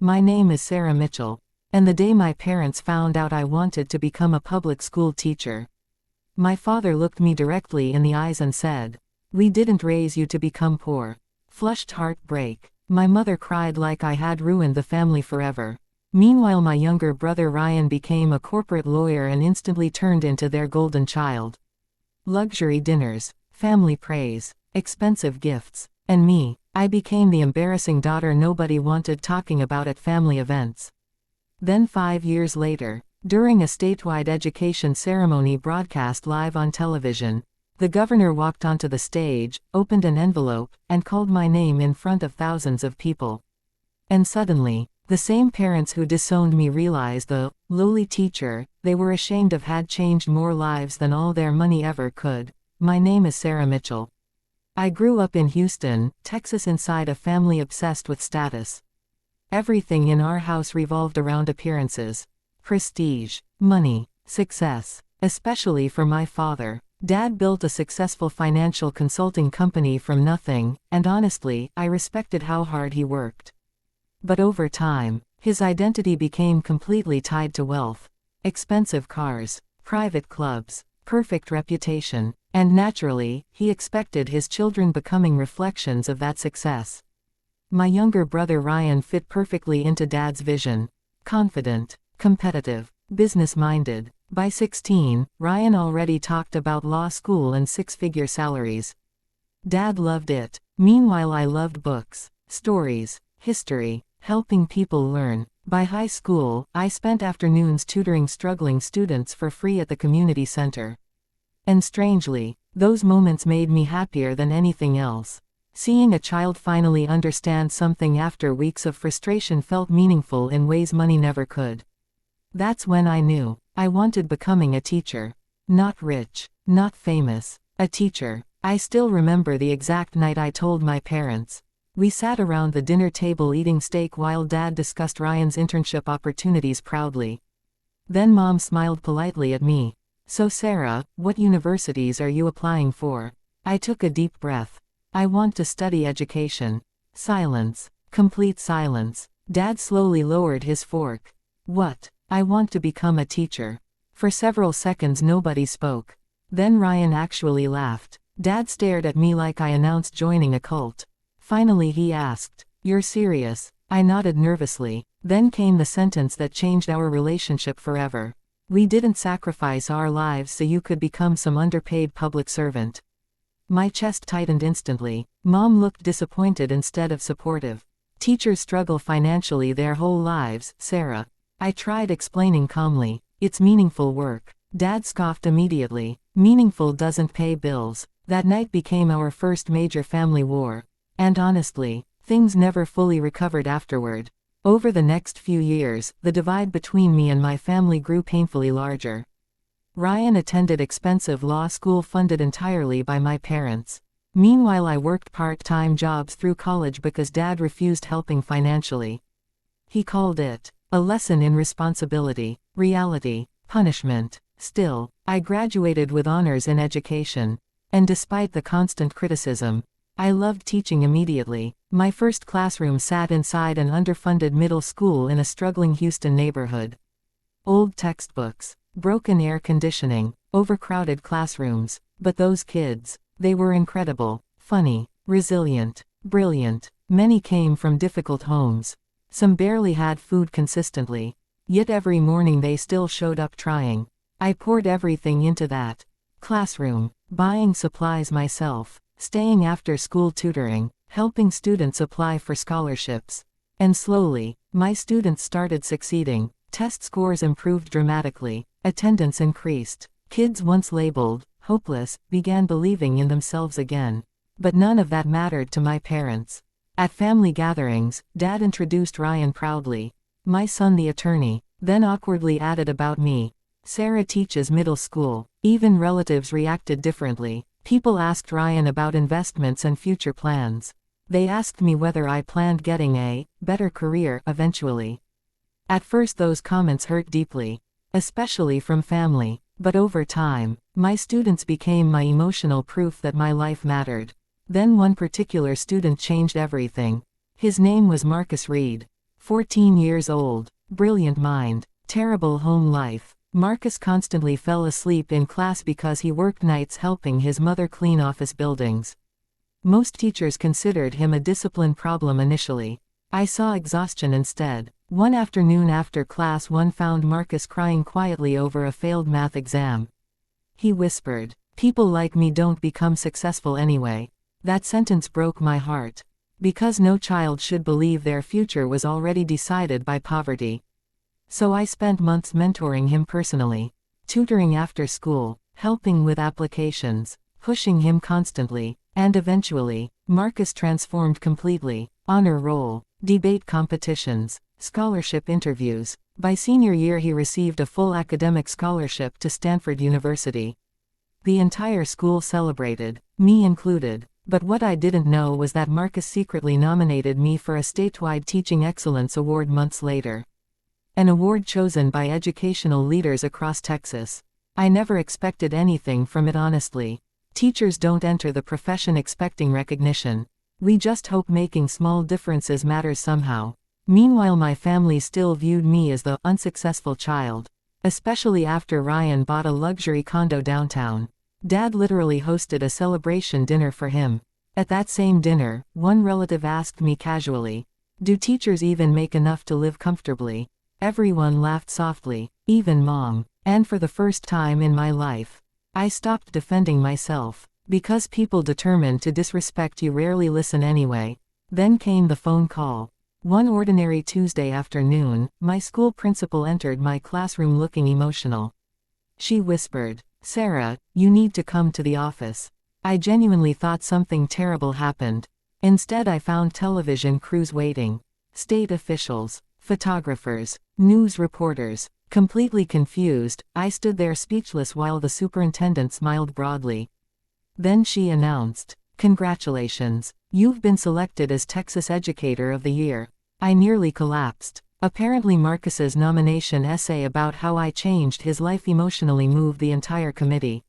My name is Sarah Mitchell. And the day my parents found out I wanted to become a public school teacher, my father looked me directly in the eyes and said, "We didn't raise you to become poor." Flushed heartbreak. My mother cried like I had ruined the family forever. Meanwhile, my younger brother Ryan became a corporate lawyer and instantly turned into their golden child. Luxury dinners, family praise, expensive gifts. And me, I became the embarrassing daughter nobody wanted talking about at family events. Then 5 years later, during a statewide education ceremony broadcast live on television, the governor walked onto the stage, opened an envelope, and called my name in front of thousands of people. And suddenly, the same parents who disowned me realized the lowly teacher they were ashamed of had changed more lives than all their money ever could. My name is Sarah Mitchell. I grew up in Houston, Texas, inside a family obsessed with status. Everything in our house revolved around appearances, prestige, money, success. Especially for my father. Dad built a successful financial consulting company from nothing, and honestly, I respected how hard he worked. But over time, his identity became completely tied to wealth. Expensive cars, private clubs, perfect reputation, and naturally, he expected his children becoming reflections of that success. My younger brother Ryan fit perfectly into Dad's vision. Confident, competitive, business-minded. By 16, Ryan already talked about law school and six-figure salaries. Dad loved it. Meanwhile, I loved books, stories, history, helping people learn. By high school, I spent afternoons tutoring struggling students for free at the community center. And strangely, those moments made me happier than anything else. Seeing a child finally understand something after weeks of frustration felt meaningful in ways money never could. That's when I knew I wanted becoming a teacher. Not rich, not famous, a teacher. I still remember the exact night I told my parents. We sat around the dinner table eating steak while Dad discussed Ryan's internship opportunities proudly. Then Mom smiled politely at me. "So Sarah, what universities are you applying for?" I took a deep breath. "I want to study education." Silence. Complete silence. Dad slowly lowered his fork. "What?" "I want to become a teacher." For several seconds nobody spoke. Then Ryan actually laughed. Dad stared at me like I announced joining a cult. Finally he asked, "You're serious?" I nodded nervously. Then came the sentence that changed our relationship forever. "We didn't sacrifice our lives so you could become some underpaid public servant." My chest tightened instantly. Mom looked disappointed instead of supportive. "Teachers struggle financially their whole lives, Sarah." I tried explaining calmly. "It's meaningful work." Dad scoffed immediately. "Meaningful doesn't pay bills." That night became our first major family war. And honestly, things never fully recovered afterward. Over the next few years, the divide between me and my family grew painfully larger. Ryan attended expensive law school funded entirely by my parents. Meanwhile, I worked part-time jobs through college because Dad refused helping financially. He called it a lesson in responsibility, reality, punishment. Still, I graduated with honors in education. And despite the constant criticism, I loved teaching immediately. My first classroom sat inside an underfunded middle school in a struggling Houston neighborhood. Old textbooks, broken air conditioning, overcrowded classrooms. But those kids, they were incredible, funny, resilient, brilliant. Many came from difficult homes. Some barely had food consistently. Yet every morning they still showed up trying. I poured everything into that classroom, buying supplies myself, staying after school tutoring, helping students apply for scholarships. And slowly, my students started succeeding. Test scores improved dramatically. Attendance increased. Kids once labeled hopeless began believing in themselves again. But none of that mattered to my parents. At family gatherings, Dad introduced Ryan proudly. "My son the attorney," then awkwardly added about me. "Sarah teaches middle school." Even relatives reacted differently. People asked Ryan about investments and future plans. They asked me whether I planned getting a better career eventually. At first those comments hurt deeply, especially from family. But over time, my students became my emotional proof that my life mattered. Then one particular student changed everything. His name was Marcus Reed. 14 years old. Brilliant mind. Terrible home life. Marcus constantly fell asleep in class because he worked nights helping his mother clean office buildings. Most teachers considered him a discipline problem initially. I saw exhaustion instead. One afternoon after class, one found Marcus crying quietly over a failed math exam. He whispered, "People like me don't become successful anyway." That sentence broke my heart. Because no child should believe their future was already decided by poverty. So I spent months mentoring him personally, tutoring after school, helping with applications, pushing him constantly, and eventually, Marcus transformed completely. Honor roll, debate competitions, scholarship interviews. By senior year he received a full academic scholarship to Stanford University. The entire school celebrated, me included. But what I didn't know was that Marcus secretly nominated me for a statewide Teaching Excellence Award months later. An award chosen by educational leaders across Texas. I never expected anything from it, honestly. Teachers don't enter the profession expecting recognition. We just hope making small differences matters somehow. Meanwhile, my family still viewed me as the unsuccessful child. Especially after Ryan bought a luxury condo downtown. Dad literally hosted a celebration dinner for him. At that same dinner, one relative asked me casually, "Do teachers even make enough to live comfortably?" Everyone laughed softly, even Mom. And for the first time in my life, I stopped defending myself. Because people determined to disrespect you rarely listen anyway. Then came the phone call. One ordinary Tuesday afternoon, my school principal entered my classroom looking emotional. She whispered, "Sarah, you need to come to the office." I genuinely thought something terrible happened. Instead, I found television crews waiting. State officials, photographers, news reporters. Completely confused, I stood there speechless while the superintendent smiled broadly. Then she announced, "Congratulations, you've been selected as Texas Educator of the Year." I nearly collapsed. Apparently Marcus's nomination essay about how I changed his life emotionally moved the entire committee.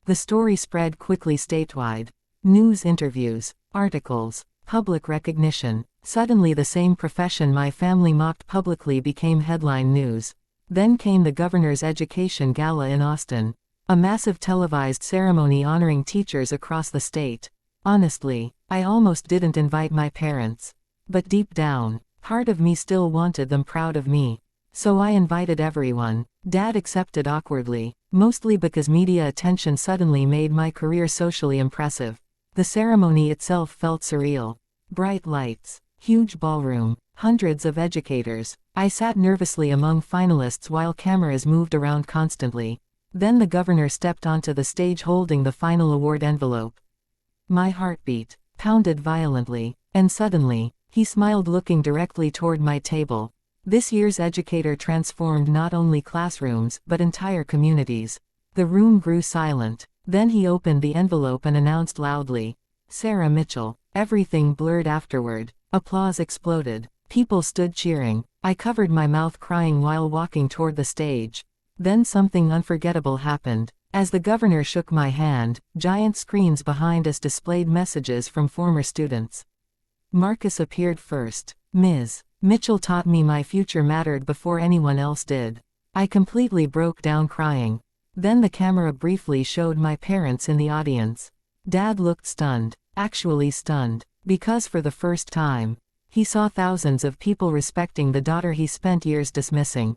The story spread quickly statewide. News interviews, articles, public recognition. Suddenly the same profession my family mocked publicly became headline news. Then came the governor's education gala in Austin. A massive televised ceremony honoring teachers across the state. Honestly, I almost didn't invite my parents. But deep down, part of me still wanted them proud of me. So I invited everyone. Dad accepted awkwardly, mostly because media attention suddenly made my career socially impressive. The ceremony itself felt surreal. Bright lights, huge ballroom, hundreds of educators. I sat nervously among finalists while cameras moved around constantly. Then the governor stepped onto the stage holding the final award envelope. My heartbeat pounded violently, and suddenly, he smiled looking directly toward my table. This year's educator transformed not only classrooms but entire communities. The room grew silent. Then he opened the envelope and announced loudly, "Sarah Mitchell." Everything blurred afterward. Applause exploded. People stood cheering. I covered my mouth crying while walking toward the stage. Then something unforgettable happened. As the governor shook my hand, giant screens behind us displayed messages from former students. Marcus appeared first. "Ms. Mitchell taught me my future mattered before anyone else did." I completely broke down crying. Then the camera briefly showed my parents in the audience. Dad looked stunned, actually stunned, because for the first time, he saw thousands of people respecting the daughter he spent years dismissing.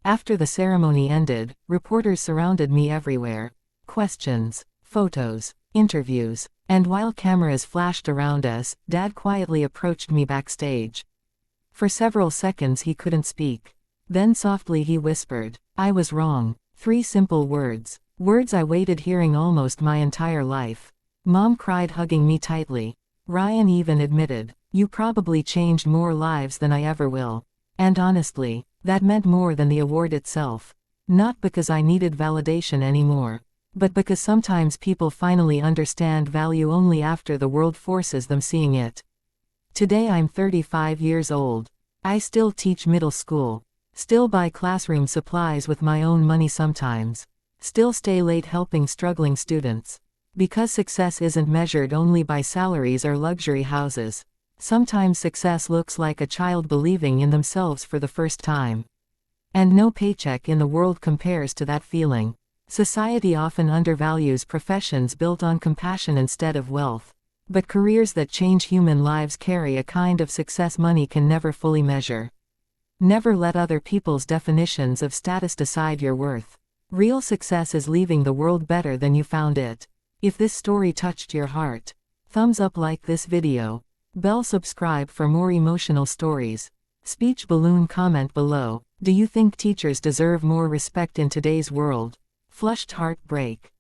After the ceremony ended, reporters surrounded me everywhere. Questions, photos, interviews, and while cameras flashed around us, Dad quietly approached me backstage. For several seconds he couldn't speak. Then softly he whispered, "I was wrong." 3 simple words. Words I waited hearing almost my entire life. Mom cried, hugging me tightly. Ryan even admitted, "You probably changed more lives than I ever will." And honestly, that meant more than the award itself. Not because I needed validation anymore, but because sometimes people finally understand value only after the world forces them seeing it. Today I'm 35 years old. I still teach middle school. Still buy classroom supplies with my own money sometimes. Still stay late helping struggling students. Because success isn't measured only by salaries or luxury houses. Sometimes success looks like a child believing in themselves for the first time. And no paycheck in the world compares to that feeling. Society often undervalues professions built on compassion instead of wealth. But careers that change human lives carry a kind of success money can never fully measure. Never let other people's definitions of status decide your worth. Real success is leaving the world better than you found it. If this story touched your heart, thumbs up, like this video. Bell, subscribe for more emotional stories. Speech balloon, comment below. Do you think teachers deserve more respect in today's world? Flushed heartbreak.